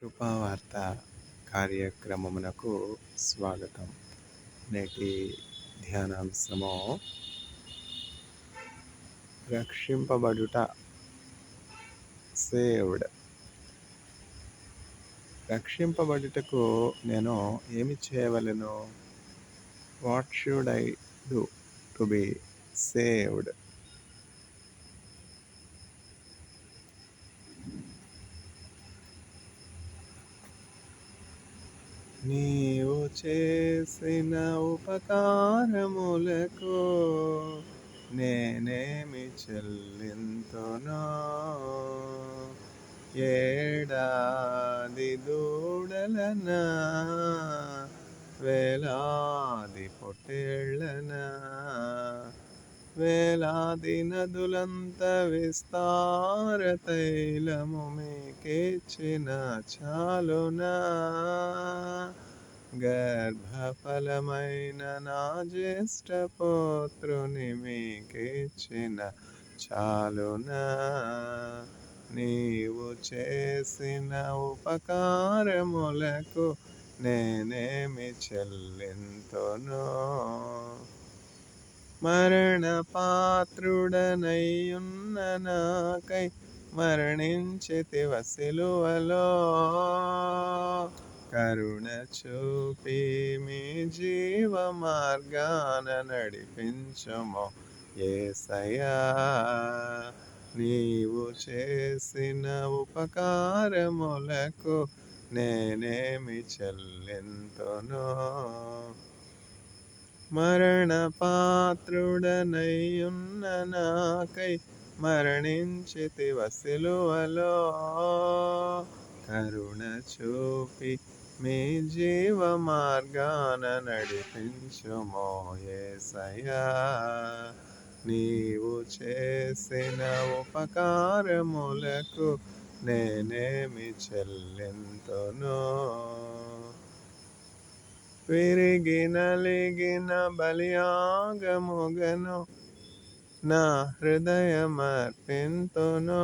కృపావార్త కార్యక్రమమునకు స్వాగతం. నేటి ధ్యానాంశము రక్షింపబడుట. సేవ్డ్. రక్షింపబడుటకు నేను ఏమి చేయవలెను? What should I do to be saved? నీవు చేసిన ఉపకారములకు నేనేమి చెల్లింతును? ఏడాది దూడలనా, వేలాది పొట్టేళ్ళనా, వేలాది నదులంత విస్తార తైలము మీకిచ్చిన చాలునా? గర్భఫలమైన నా జ్యేష్ఠ పుత్రుని మీకిచ్చిన చాలునా? నీవు చేసిన ఉపకారములకు నేనేమి చెల్లింతును? మరణ పాత్రుడనయ్యున్న నాకై మరణించితివ సిలువలో. కరుణ చూపి మీ జీవ మార్గాన నడిపించుము యేసయ్యా. నీవు చేసిన ఉపకారములకు నేనేమి చెల్లింతును? మరణ పాత్రుడనయ్యున్న నాకై మరణించితివ సిలువలో. కరుణ చూపి మీ జీవ మార్గాన నడిపించుము యేసయ్యా. నీవు చేసిన ఉపకారములకు నేనేమి చెల్లింతును? విరిగి నలిగిన బలియాగముగను నా హృదయమర్పింతును.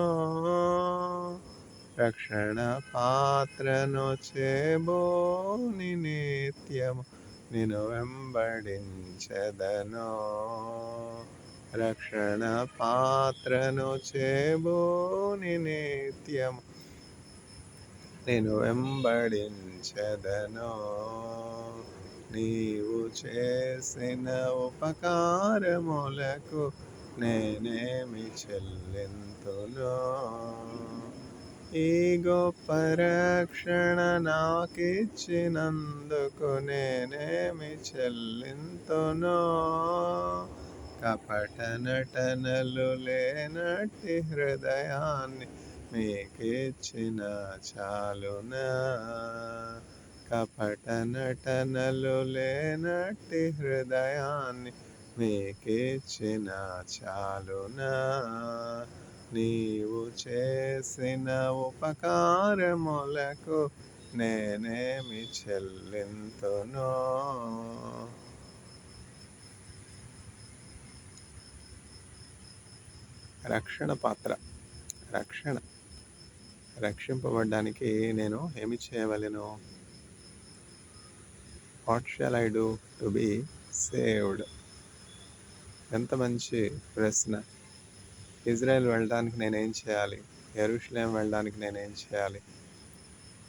రక్షణ పాత్రను చేబోని నిత్యము నిన్ను వెంబడించెదను. రక్షణ పాత్రను చేబోని నిత్యము నిన్ను వెంబడించెదను. నీవు చేసిన ఉపకారములకు నేనేమి చెల్లింతును? ఈ గొప్ప రక్షణ నాకిచ్చినందుకు నేనేమి చెల్లింతును? కపట నటనలు లేనట్టి హృదయాన్ని మీకిచ్చిన చాలునా? కపట నటనలు లేనట్టి హృదయాన్ని మీకిచ్చిన చాలునా? నీవు చేసిన ఉపకారములకు నేనేమి చెల్లింతును? రక్షణ పాత్ర. రక్షింపబడ్డానికి నేను ఏమి చేయవలెను? What shall I do to be saved? ఎంత మంచి ప్రశ్న. ఇజ్రాయెల్ వెళ్ళడానికి నేనేం చేయాలి? యెరూషలేం వెళ్ళడానికి నేనేం చేయాలి?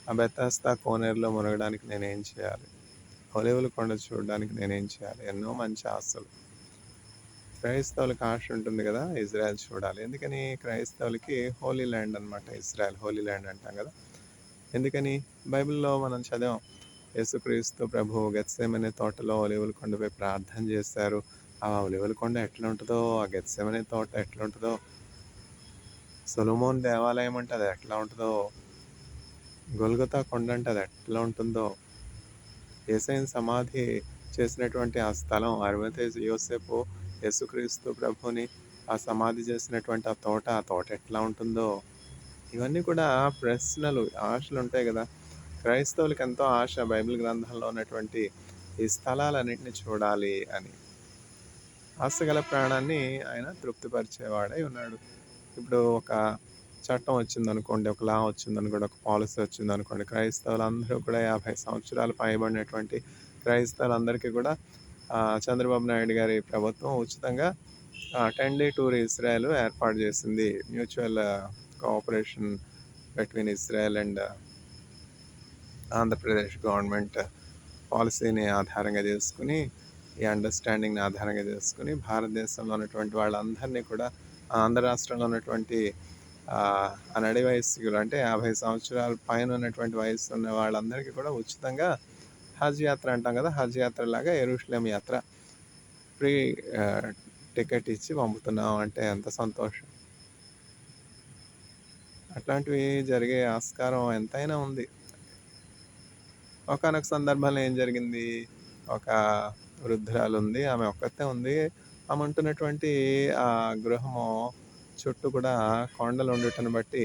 ఆ బెతస్దా కోనేరులో మునగడానికి నేనేం చేయాలి? ఒలీవల కొండ చూడడానికి నేనేం చేయాలి? ఎన్నో మంచి ఆశలు. క్రైస్తవులకు ఆశ ఉంటుంది కదా, ఇజ్రాయెల్ చూడాలి. ఎందుకని? క్రైస్తవులకి హోలీ ల్యాండ్ అనమాట ఇజ్రాయెల్. హోలీ ల్యాండ్ అంటాం కదా. ఎందుకని? బైబిల్లో మనం చదివాం. యేసుక్రీస్తు ప్రభువు గెత్సేమనే తోటలో ఒలీవల కొండపై ప్రార్థన చేశారు. ఆ ఒలీవల కొండ ఎట్లా ఉంటుందో, ఆ గెత్సేమనే తోట ఎట్లా ఉంటుందో, సొలొమోన్ దేవాలయం అంటే అది ఎట్లా ఉంటుందో, గొల్గొతా కొండ అంటే అది ఎట్లా ఉంటుందో, యేసయ్యను సమాధి చేసినటువంటి ఆ స్థలం, అరిమతయి యోసేపు యేసుక్రీస్తు ప్రభుని ఆ సమాధి చేసినటువంటి ఆ తోట ఎట్లా ఉంటుందో, ఇవన్నీ కూడా ప్రశ్నలు, ఆశలు ఉంటాయి కదా. క్రైస్తవులకు ఎంతో ఆశ బైబిల్ గ్రంథంలో ఉన్నటువంటి ఈ స్థలాలన్నింటినీ చూడాలి అని. ఆశగల ప్రాణాన్ని ఆయన తృప్తిపరిచేవాడై ఉన్నాడు. ఇప్పుడు ఒక చట్టం వచ్చిందనుకోండి, ఒక లా వచ్చిందనుకోండి, ఒక పాలసీ వచ్చిందనుకోండి, క్రైస్తవులందరూ కూడా 50 సంవత్సరాలు పైబడినటువంటి క్రైస్తవులందరికీ కూడా చంద్రబాబు నాయుడు గారి ప్రభుత్వం ఉచితంగా 10 డే టూర్ ఇజ్రాయెల్ ఏర్పాటు చేసింది. Mutual cooperation between Israel and Andhra Pradesh government పాలసీని ఆధారంగా చేసుకుని, ఈ అండర్స్టాండింగ్ని ఆధారంగా చేసుకుని భారతదేశంలో ఉన్నటువంటి వాళ్ళందరినీ కూడా ఆంధ్ర రాష్ట్రంలో ఉన్నటువంటి ఆ నడి వయస్సులు అంటే 50 సంవత్సరాల పైన ఉన్నటువంటి వయసు ఉన్న వాళ్ళందరికీ కూడా ఉచితంగా హజ్ యాత్ర అంటాం కదా, హజ్ యాత్ర లాగా యెరూషలేం యాత్ర ఫ్రీ టికెట్ ఇచ్చి పంపుతున్నాం. అంటే ఎంత సంతోషం. అట్లాంటివి జరిగే ఆస్కారం ఎంతైనా ఉంది. ఒకానొక సందర్భంలో ఏం జరిగింది, ఒక వృద్ధురాలు ఉంది, ఆమె ఒక్కతే ఉంది. ఆమె ఉంటున్నటువంటి ఆ గృహము చుట్టూ కూడా కొండలు ఉండటం బట్టి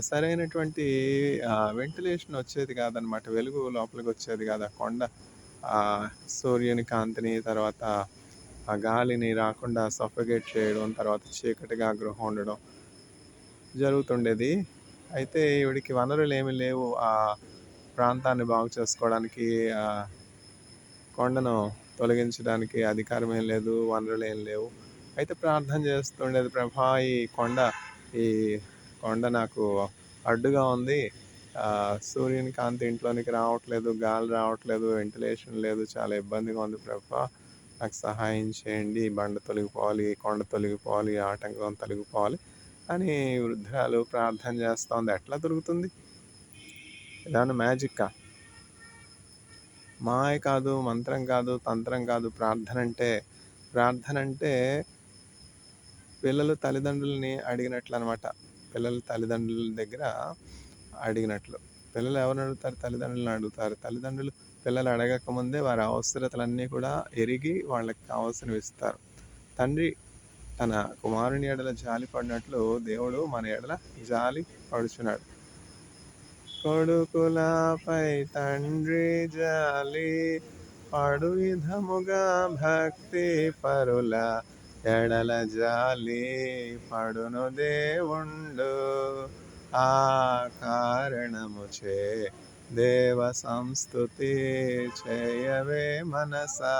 సరైనటువంటి వెంటిలేషన్ వచ్చేది కాదనమాట. వెలుగు లోపలికి వచ్చేది కాదు. ఆ కొండ సూర్యుని కాంతిని, తర్వాత ఆ గాలిని రాకుండా సఫోకేట్ చేయడం, తర్వాత చీకటిగా గృహం ఉండడం జరుగుతుండేది. అయితే ఈవిడికి వనరులు ఏమీ లేవు ఆ ప్రాంతాన్ని బాగు చేసుకోవడానికి, కొండను తొలగించడానికి అధికారం ఏం లేదు, వనరులు ఏం లేవు. అయితే ప్రార్థన చేస్తుండేది, ప్రభా ఈ కొండ నాకు అడ్డుగా ఉంది, సూర్యుని కాంతి ఇంట్లోనికి రావట్లేదు, గాలి రావట్లేదు, వెంటిలేషన్ లేదు, చాలా ఇబ్బందిగా ఉంది ప్రభా, నాకు సహాయం చేయండి, బండ తొలగిపోవాలి, కొండ తొలగిపోవాలి, ఆటంకం తొలగిపోవాలి అని వృద్ధురాలు ప్రార్థన చేస్తోంది. ఎట్లా దొరుకుతుంది? ఏదైనా మ్యాజిక్కా? మాయ కాదు, మంత్రం కాదు, తంత్రం కాదు. ప్రార్థన అంటే పిల్లలు తల్లిదండ్రులని అడిగినట్లు అనమాట. పిల్లలు తల్లిదండ్రుల దగ్గర అడిగినట్లు. పిల్లలు ఎవరిని అడుగుతారు? తల్లిదండ్రులను అడుగుతారు. తల్లిదండ్రులు పిల్లలు అడగకముందే వారి అవసరతలన్నీ కూడా ఎరిగి వాళ్ళకి కావాల్సినవి ఇస్తారు. తండ్రి తన కుమారుని ఎడల జాలి పడినట్లు దేవుడు మన ఎడల జాలి పడుచున్నాడు. కొడుకులపై తండ్రి జాలి పడు విధముగా భక్తి పరుల ఎడల జాలి పడును దేవుండు. ఆ కారణముచే దేవ సంస్తుతి చేయవే మనసా.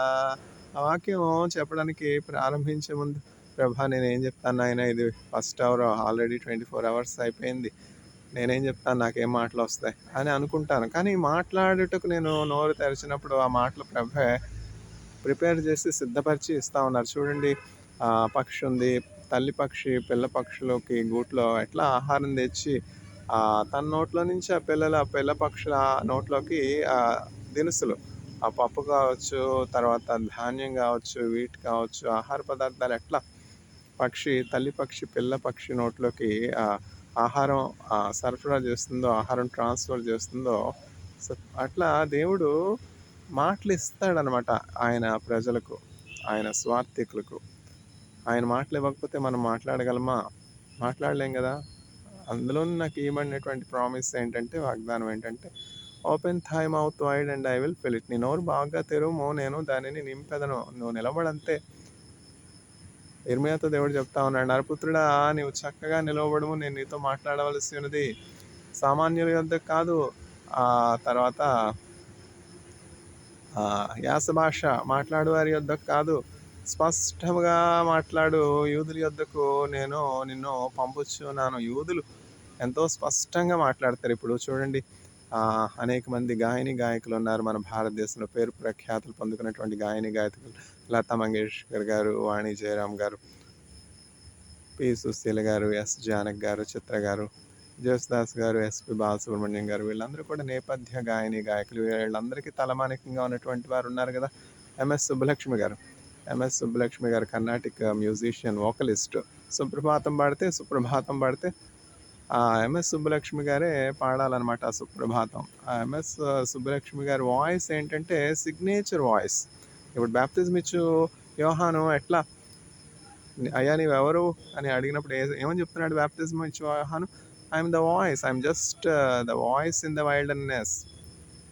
ఆ వాక్యం చెప్పడానికి ప్రారంభించే ముందు, ప్రభా నేనేం చెప్తాను నాయన, ఇది ఫస్ట్ అవర్, ఆల్రెడీ 24 hours అయిపోయింది, నేనేం చెప్తాను, నాకేం మాటలు వస్తాయి అని అనుకుంటాను. కానీ మాట్లాడుటకు నేను నోరు తెరిచినప్పుడు ఆ మాటలు ప్రభే ప్రిపేర్ చేసి సిద్ధపరిచి ఇస్తూ ఉన్నారు. చూడండి, పక్షి ఉంది, తల్లి పక్షి పిల్ల పక్షులకి గూట్లో ఎట్లా ఆహారం తెచ్చి తన నోట్లో నుంచి ఆ పిల్ల పక్షుల నోట్లోకి దినుసులు, ఆ పప్పు కావచ్చు, తర్వాత ధాన్యం కావచ్చు, వీటి కావచ్చు, ఆహార పదార్థాలు ఎట్లా తల్లి పక్షి పిల్ల పక్షి నోట్లోకి ఆహారం సరఫరా చేస్తుందో, ఆహారం ట్రాన్స్ఫర్ చేస్తుందో, అట్లా దేవుడు మాటలు ఇస్తాడనమాట ఆయన ప్రజలకు, ఆయన స్వార్థికులకు. ఆయన మాటలు ఇవ్వకపోతే మనం మాట్లాడగలమా? మాట్లాడలేం కదా. అందులో నాకు ఇవ్వబడినటువంటి ప్రామిస్ ఏంటంటే, వాగ్దానం ఏంటంటే, open thy mouth wide and I will fill it. నీ నోరు బాగా తెరుము, నేను దానిని నింపెదను. నువ్వు నిలబడంతే. ఇర్మియాతో దేవుడు చెప్తా ఉన్నాడు, నరపుత్రుడా నీవు చక్కగా నిలవబడము, నేను నీతో మాట్లాడవలసి ఉన్నది సామాన్యుల యొద్దకు కాదు, తర్వాత యాస భాష మాట్లాడు వారి యొద్దకు కాదు, స్పష్టంగా మాట్లాడు, యూదుల యొద్దకు నేను నిన్ను పంపుచున్నాను. యూదులు ఎంతో స్పష్టంగా మాట్లాడతారు. ఇప్పుడు చూడండి, అనేక మంది గాయకులు ఉన్నారు మన భారతదేశంలో, పేరు ప్రఖ్యాతులు పొందుకున్నటువంటి గాయకులు, లతా మంగేష్కర్ గారు, వాణి జయరామ్ గారు, పి సుశీల గారు, ఎస్ జానక్ గారు, చిత్ర గారు, జేసుదాస్ గారు, ఎస్పి బాలసుబ్రహ్మణ్యం గారు, వీళ్ళందరూ కూడా నేపథ్య గాయకులు. వీళ్ళందరికీ తలమానికంగా ఉన్నటువంటి వారు ఉన్నారు కదా, ఎంఎస్ సుబ్బలక్ష్మి గారు కర్ణాటిక్ మ్యూజిషియన్, వోకలిస్ట్. సుప్రభాతం పాడితే ఎంఎస్ సుబ్బలక్ష్మి గారే పాడాలన్నమాట ఆ సుప్రభాతం. ఎంఎస్ సుబ్బలక్ష్మి గారి వాయిస్ ఏంటంటే సిగ్నేచర్ వాయిస్. ఇప్పుడు బ్యాప్టిజం ఇచ్చు యోహాను ఎట్లా, అయ్యా నీవెవరు అని అడిగినప్పుడు ఏమని చెప్తున్నాడు బ్యాప్టిజం ఇచ్చు యోహాను? I'm the voice, I'm just the voice in the wilderness.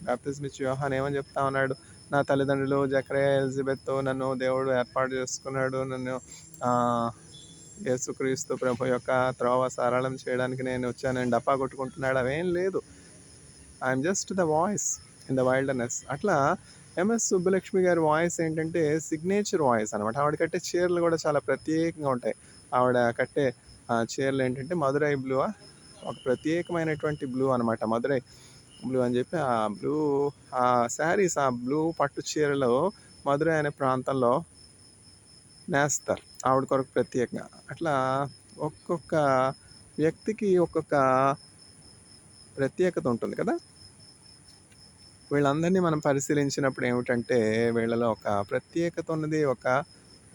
Baptism ఇచ్చు యోహాను ఏమని చెప్తా ఉన్నాడు? నా తల్లిదండ్రులు జకరియా, ఎలిజబెత్, నన్ను దేవుడు ఏర్పాటు చేసుకున్నాడు, నన్ను యేసుక్రీస్తు ప్రభు యొక్క త్రోవ సరళం చేయడానికి నేను వచ్చానని డప్పా కొట్టుకుంటున్నాడు, అవేం లేదు. I'm just the voice in the wilderness. అట్లా ఎంఎస్ సుబ్బలక్ష్మి గారి వాయిస్ ఏంటంటే సిగ్నేచర్ వాయిస్ అనమాట. ఆవిడ కట్టే చీరలు కూడా చాలా ప్రత్యేకంగా ఉంటాయి. ఆవిడ కట్టే చీరలు ఏంటంటే మదురై బ్లూ, ఒక ప్రత్యేకమైనటువంటి బ్లూ అనమాట. మదురై బ్లూ అని చెప్పి ఆ బ్లూ ఆ శారీస్, ఆ బ్లూ పట్టు చీరలు మదురై అనే ప్రాంతంలో నేస్తారు ఆవిడ కొరకు ప్రత్యేకంగా. అట్లా ఒక్కొక్క వ్యక్తికి ఒక్కొక్క ప్రత్యేకత ఉంటుంది కదా. వీళ్ళందరినీ మనం పరిశీలించినప్పుడు ఏమిటంటే వీళ్ళలో ఒక ప్రత్యేకత ఉన్నది, ఒక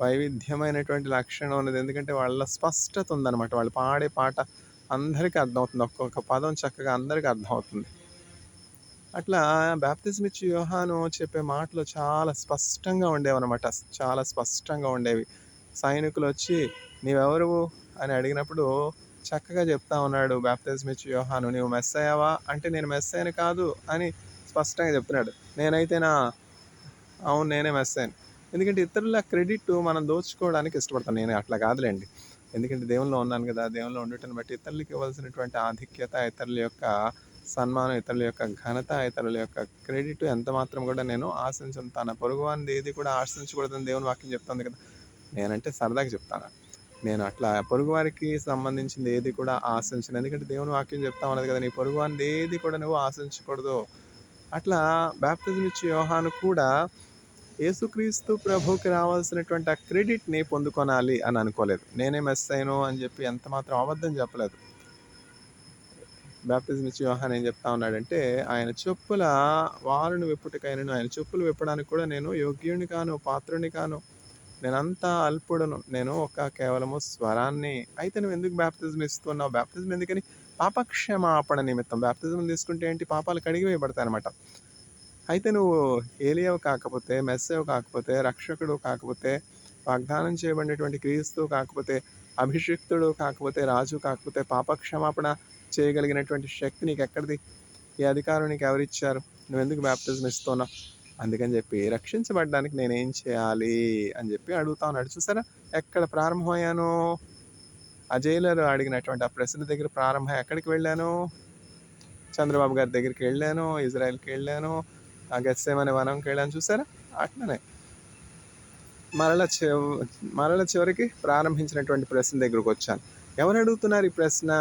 వైవిధ్యమైనటువంటి లక్షణం ఉన్నది. ఎందుకంటే వాళ్ళ స్పష్టత ఉందన్నమాట. వాళ్ళు పాడే పాట అందరికీ అర్థమవుతుంది, ఒక్కొక్క పదం చక్కగా అందరికీ అర్థమవుతుంది. అట్లా బాప్తిజం ఇచ్చి యోహాను చెప్పే మాటలు చాలా స్పష్టంగా ఉండేవన్నమాట. చాలా స్పష్టంగా ఉండేవి. సైనికులు వచ్చి నీవెవరు అని అడిగినప్పుడు చక్కగా చెప్తా ఉన్నాడు బాప్తిజం ఇచ్చి యోహాను. నువ్వు మెస్సయ్యావా అంటే నేను మెస్సయ్యని కాదు అని స్పష్టంగా చెప్తున్నాడు. నేనైతేనా, అవును నేనే మెస్సయ్యను. ఎందుకంటే ఇతరుల క్రెడిట్ మనం దోచుకోవడానికి ఇష్టపడతాను. నేను అట్లా కాదులేండి. ఎందుకంటే దేవునిలో ఉన్నాను కదా, దేవునిలో ఉండటం బట్టి ఇతరులకు ఇవ్వాల్సినటువంటి ఆధిక్యత, ఇతరుల యొక్క సన్మానం, ఇతరుల యొక్క ఘనత, ఇతరుల యొక్క క్రెడిట్ ఎంత మాత్రం కూడా నేను ఆశించను. తన పొరుగువానిది ఏది కూడా ఆశించకూడదని దేవుని వాక్యం చెప్తుంది కదా. నేనంటే సరదాగా చెప్తాను. నేను అట్లా పొరుగువారికి సంబంధించింది ఏది కూడా ఆశించను. ఎందుకంటే దేవుని వాక్యం చెప్తా ఉన్నది కదా, నీ పొరుగువానిది ఏది కూడా నువ్వు ఆశించకూడదు. అట్లా బాప్తిజం ఇచ్చే యోహాను కూడా యేసుక్రీస్తు ప్రభుకి రావాల్సినటువంటి ఆ క్రెడిట్ని పొందుకోనాలి అని అనుకోలేదు. నేనే మెస్సయ్యను అని చెప్పి ఎంత మాత్రం అబద్ధం చెప్పలేదు. బాప్తిజం ఇచ్చే యోహాను ఏం చెప్తా ఉన్నాడంటే, ఆయన చెప్పుల వారును విప్పుటకైనను, ఆయన చెప్పులు విప్పడానికి కూడా నేను యోగ్యుని కాను, పాత్రుని కాను, నేనంతా అల్పుడను, నేను ఒక కేవలము స్వరాన్ని. అయితే నువ్వు ఎందుకు బాప్తిజం ఇస్తున్నావు? బాప్తిజం ఎందుకని? పాపక్షమాపణ నిమిత్తం. బాప్తిజం తీసుకుంటే ఏంటి? పాపాలు కడిగివేయబడతాయి అనమాట. అయితే నువ్వు ఏలియావు కాకపోతే, మెస్సేవు కాకపోతే, రక్షకుడు కాకపోతే, వాగ్దానం చేయబడినటువంటి క్రీస్తు కాకపోతే, అభిషిక్తుడు కాకపోతే, రాజు కాకపోతే, పాపక్షమాపణ చేయగలిగినటువంటి శక్తి నీకు ఎక్కడిది? ఈ అధికారం నీకు ఎవరిచ్చారు? నువ్వెందుకు బాప్తిజం ఇస్తున్నావు? అందుకని చెప్పి రక్షించబడడానికి నేనేం చేయాలి అని చెప్పి అడుగుతా ఉన్నాడు. చూసారా ఎక్కడ ప్రారంభమయ్యాను? ఆ జైలర్ అడిగినటువంటి ఆ ప్రశ్న దగ్గర ప్రారంభం. ఎక్కడికి వెళ్ళాను? చంద్రబాబు గారి దగ్గరికి వెళ్ళాను, ఇజ్రాయెల్కి వెళ్ళాను, ఆ గెత్సేమనే వనంకి వెళ్ళాను. చూసారా అట్లనే మరల చివరికి ప్రారంభించినటువంటి ప్రశ్న దగ్గరకు వచ్చాను. ఎవరు అడుగుతున్నారు ఈ ప్రశ్న?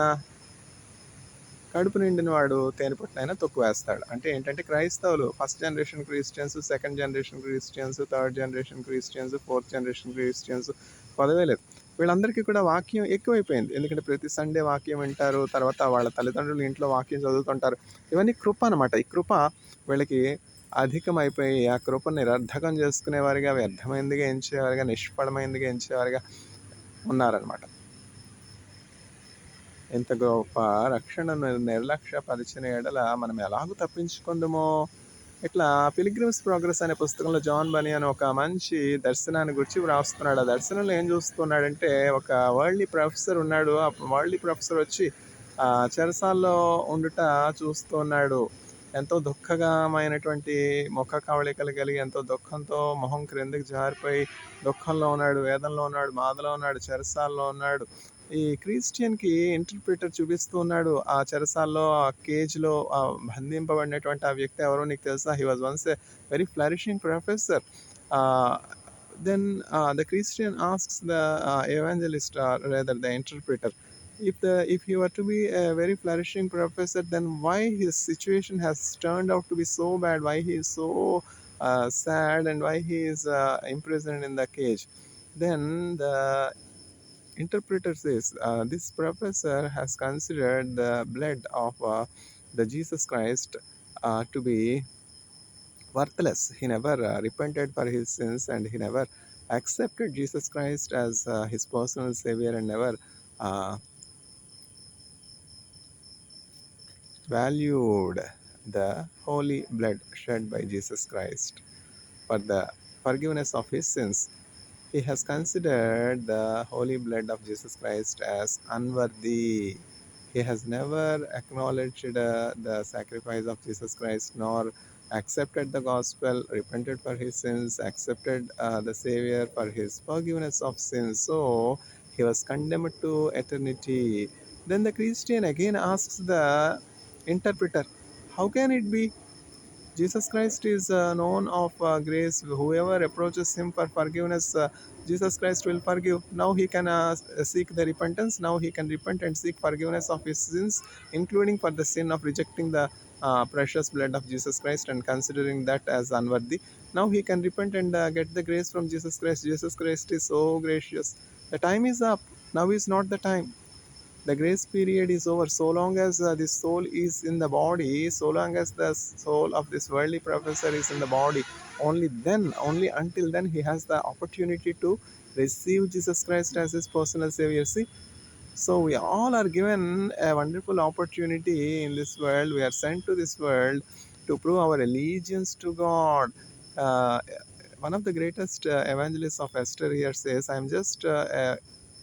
కడుపు నిండిన వాడు తేనెపట్టునైనా తొక్కు వేస్తాడు. అంటే ఏంటంటే క్రైస్తవులు, first generation Christians, second generation Christians, third generation Christians, fourth generation Christians, పదవే లేదు. వీళ్ళందరికీ కూడా వాక్యం ఎక్కువైపోయింది. ఎందుకంటే ప్రతి సండే వాక్యం వింటారు, తర్వాత వాళ్ళ తల్లిదండ్రులు ఇంట్లో వాక్యం చదువుతుంటారు. ఇవన్నీ కృప అనమాట. ఈ కృప వీళ్ళకి అధికమైపోయి ఆ కృపను నిరర్ధకం చేసుకునేవారిగా, వ్యర్థమైందిగా ఎంచేవారిగా, నిష్ఫలమైందిగా ఎంచేవారిగా ఉన్నారనమాట. ఇంత గొప్ప రక్షణను నిర్లక్ష్యపరిచిన ఎడల మనం ఎలాగూ తప్పించుకుందామో. ఇట్లా పిలిగ్రిమ్స్ ప్రోగ్రెస్ అనే పుస్తకంలో జాన్ బనియన్ ఒక మంచి దర్శనాన్ని గురించి వ్రాస్తున్నాడు. ఆ దర్శనంలో ఏం చూస్తున్నాడంటే, ఒక వరల్డ్లీ ప్రొఫెసర్ ఉన్నాడు. ఆ వరల్డ్లీ ప్రొఫెసర్ వచ్చి చెరసాల్లో ఉండుట చూస్తున్నాడు. ఎంతో దుఃఖకరమైనటువంటి ముఖ కవళికలు కలిగి, ఎంతో దుఃఖంతో మొహం క్రిందకి జారిపోయి దుఃఖంలో ఉన్నాడు, వేదనలో ఉన్నాడు, బాధలో ఉన్నాడు, చెరసాల్లో ఉన్నాడు. ఈ క్రిస్టియన్కి ఇంటర్ప్రిటర్ చూపిస్తూ ఉన్నాడు. ఆ చెరసాల్లో, ఆ కేజ్లో బంధింపబడినటువంటి ఆ వ్యక్తి ఎవరో నీకు తెలుసా? He was once a very flourishing professor. Then the Christian asks the evangelist, or rather the interpreter, if he were to be a very flourishing professor, then why his situation has turned out to be so bad? Why he is so sad, and why he is imprisoned in the cage? Then the interpreter says, this professor has considered the blood of the Jesus Christ to be worthless. He never repented for his sins, and he never accepted Jesus Christ as his personal savior, and never uh, valued the holy blood shed by Jesus Christ for the forgiveness of his sins. He has considered the holy blood of Jesus Christ as unworthy. He has never acknowledged the sacrifice of Jesus Christ, nor accepted the gospel, repented for his sins, accepted the Savior for his forgiveness of sins. So He was condemned to eternity. Then the Christian again asks the interpreter, how can it be? Jesus Christ is known of grace. Whoever approaches him for forgiveness, Jesus Christ will forgive. Now he can seek the repentance. Now he can repent and seek forgiveness of his sins, including for the sin of rejecting the precious blood of Jesus Christ and considering that as unworthy. Now he can repent and get the grace from Jesus Christ. Jesus Christ is so gracious. The time is up. Now is not the time. The grace period is over. So long as this soul is in the body, so long as the soul of this worldly professor is in the body, only then, only until then, he has the opportunity to receive Jesus Christ as his personal savior. See, so we all are given a wonderful opportunity in this world. We are sent to this world to prove our allegiance to God. Uh, One of the greatest evangelists of Esther here says, I am just a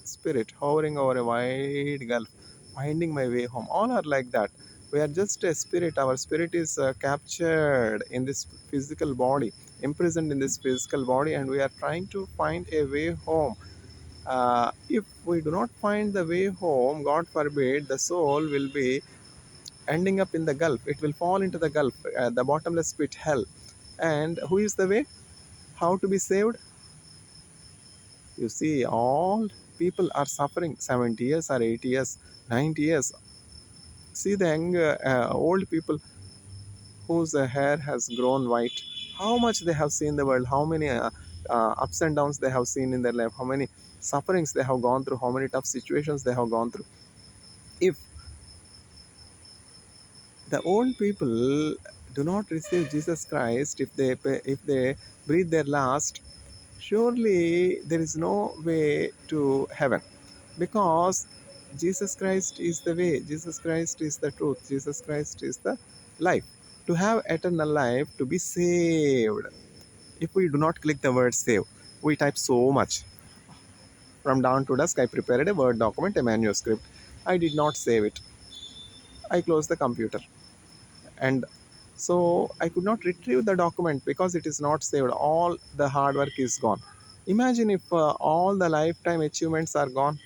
spirit hovering over a wide gulf, finding my way home. All are like that. We are just a spirit. Our spirit is captured in this physical body, imprisoned in this physical body, and we are trying to find a way home. If we do not find the way home, God forbid, the soul will be ending up in the gulf. It will fall into the gulf, the bottomless pit, hell. And who is the way? How to be saved? You see, all people are suffering 70 years or 80 years, 90 years. See the young, old people whose hair has grown white. How much they have seen the world, how many ups and downs they have seen in their life, how many sufferings they have gone through, how many tough situations they have gone through. If the old people do not receive Jesus Christ, if they breathe their last, surely there is no way to heaven, because Jesus Christ is the way, Jesus Christ is the truth, Jesus Christ is the life. To have eternal life, to be saved, if we do not click the word save, we type so much. From dawn to dusk, I prepared a Word document, a manuscript. I did not save it. I closed the computer. And so I could not retrieve the document because it is not saved. All the hard work is gone. Imagine if all the lifetime achievements are gone.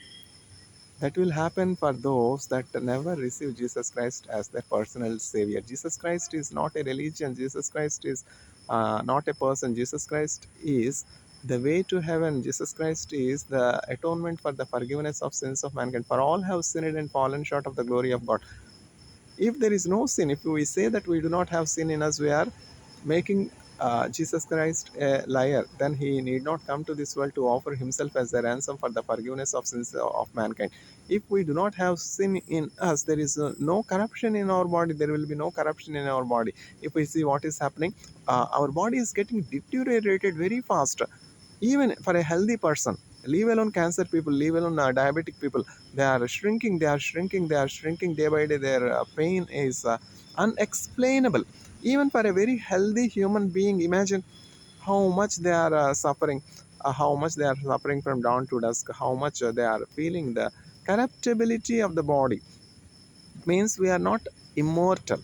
That will happen for those that never receive Jesus Christ as their personal savior. Jesus Christ is not a religion. Jesus Christ is not a person. Jesus Christ is the way to heaven. Jesus Christ is the atonement for the forgiveness of sins of mankind. For all have sinned and fallen short of the glory of God. If there is no sin, if we say that we do not have sin in us, we are making Jesus Christ a liar. Then he need not come to this world to offer himself as a ransom for the forgiveness of sins of mankind. If we do not have sin in us, there is no corruption in our body. There will be no corruption in our body. If we see what is happening, our body is getting deteriorated very fast. Even for a healthy person, leave alone cancer people, leave alone diabetic people, they are shrinking, they are shrinking, they are shrinking day by day. Their pain is unexplainable. Even for a very healthy human being, imagine how much they are suffering, how much they are suffering from dawn to dusk, how much they are feeling the corruptibility of the body. Means we are not immortal.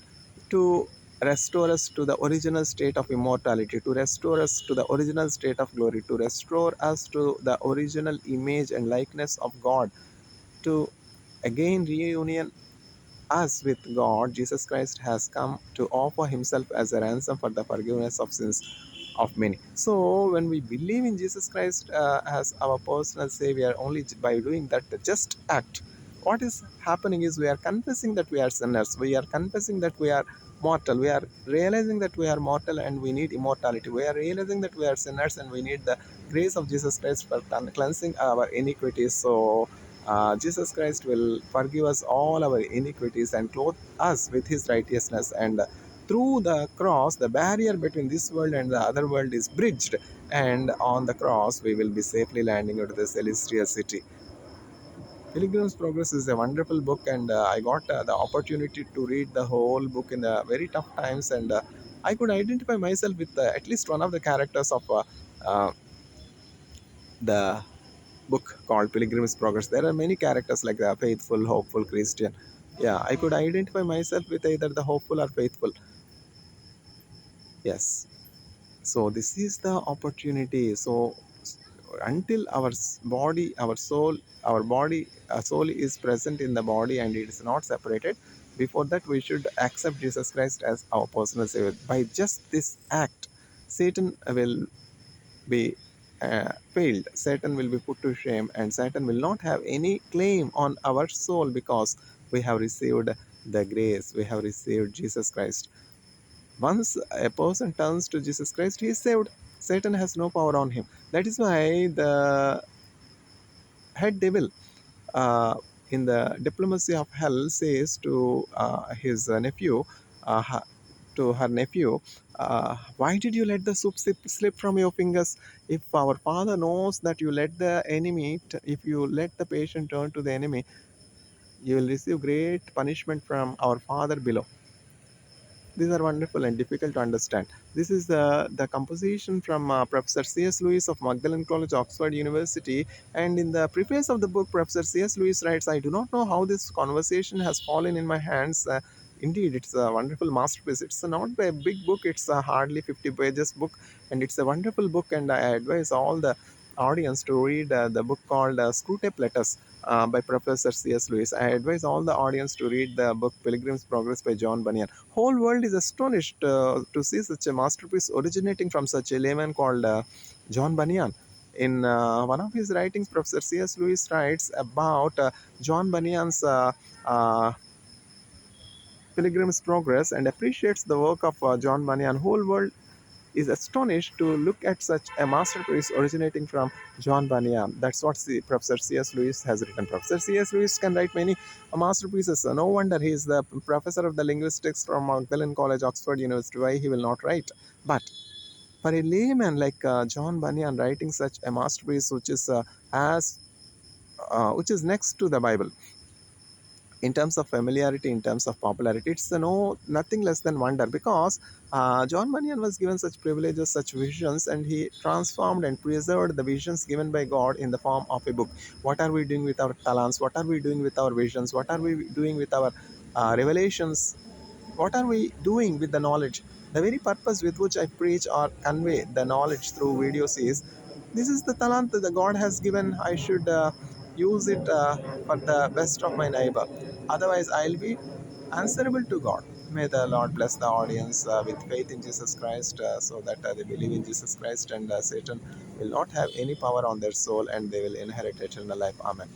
To restore us to the original state of immortality, to restore us to the original state of glory, to restore us to the original image and likeness of God, to again reunion us with God, Jesus Christ has come to offer himself as a ransom for the forgiveness of sins of many. So when we believe in Jesus Christ as our personal savior, only by doing that just act, what is happening is we are confessing that we are sinners, we are confessing that we are mortal, we are realizing that we are mortal and we need immortality, we are realizing that we are sinners and we need the grace of Jesus Christ for cleansing our iniquities. So Jesus Christ will forgive us all our iniquities and clothe us with his righteousness. And through the cross, the barrier between this world and the other world is bridged. And on the cross, we will be safely landing into the celestial city. Pilgrim's Progress is a wonderful book, and I got the opportunity to read the whole book in very tough times. And I could identify myself with at least one of the characters of uh, the book called Pilgrim's Progress. There are many characters like the faithful, hopeful, Christian. Yeah, I could identify myself with either the hopeful or faithful. Yes. So this is the opportunity. So until body, our soul, our body, soul is present in the body and it is not separated. Before that, we should accept Jesus Christ as our personal Savior. By just this act, Satan will be failed. Satan will be put to shame, and Satan will not have any claim on our soul because we have received the grace. We have received Jesus Christ. Once a person turns to Jesus Christ, he is saved. Satan has no power on him. That is why the head devil uh, in the diplomacy of hell says to his nephew, uh, to her nephew, why did you let the soup slip from your fingers? If our father knows that you let the enemy, if you let the patient turn to the enemy, you will receive great punishment from our father below. These are wonderful and difficult to understand. This is the composition from Professor C.S. Lewis of Magdalen College, Oxford University. And in the preface of the book, Professor C.S. Lewis writes, I do not know how this conversation has fallen in my hands. Indeed, it's a wonderful masterpiece. It's not a big book, it's a hardly 50 pages book, and it's a wonderful book. And I advise all the audience to read the book called Screwtape Letters by Professor C.S. Lewis. I advise all the audience to read the book Pilgrim's Progress by John Bunyan. Whole world is astonished to see such a masterpiece originating from such a layman called John Bunyan. In one of his writings, Professor C.S. Lewis writes about John Bunyan's uh, Pilgrim's Progress and appreciates the work of John Bunyan. Whole world is astonished to look at such a masterpiece originating from John Bunyan. That's what Professor C.S. Lewis has written. Professor C.S. Lewis can write many masterpieces. No wonder he is the professor of the linguistics from Magdalen College, Oxford University. Why he will not write? But for a layman like John Bunyan writing such a masterpiece as which is next to the Bible, in terms of familiarity, in terms of popularity, it's nothing less than wonder, because John Bunyan was given such privileges, such visions, and he transformed and preserved the visions given by God in the form of a book. What are we doing with our talents? What are we doing with our visions? What are we doing with our revelations? What are we doing with the knowledge? The very purpose with which I preach or convey the knowledge through videos is, this is the talent that the God has given. I should use it for the best of my neighbor. Otherwise, I'll be answerable to God. May the Lord bless the audience with faith in Jesus Christ, so that they believe in Jesus Christ, and Satan will not have any power on their soul, and they will inherit eternal life. Amen.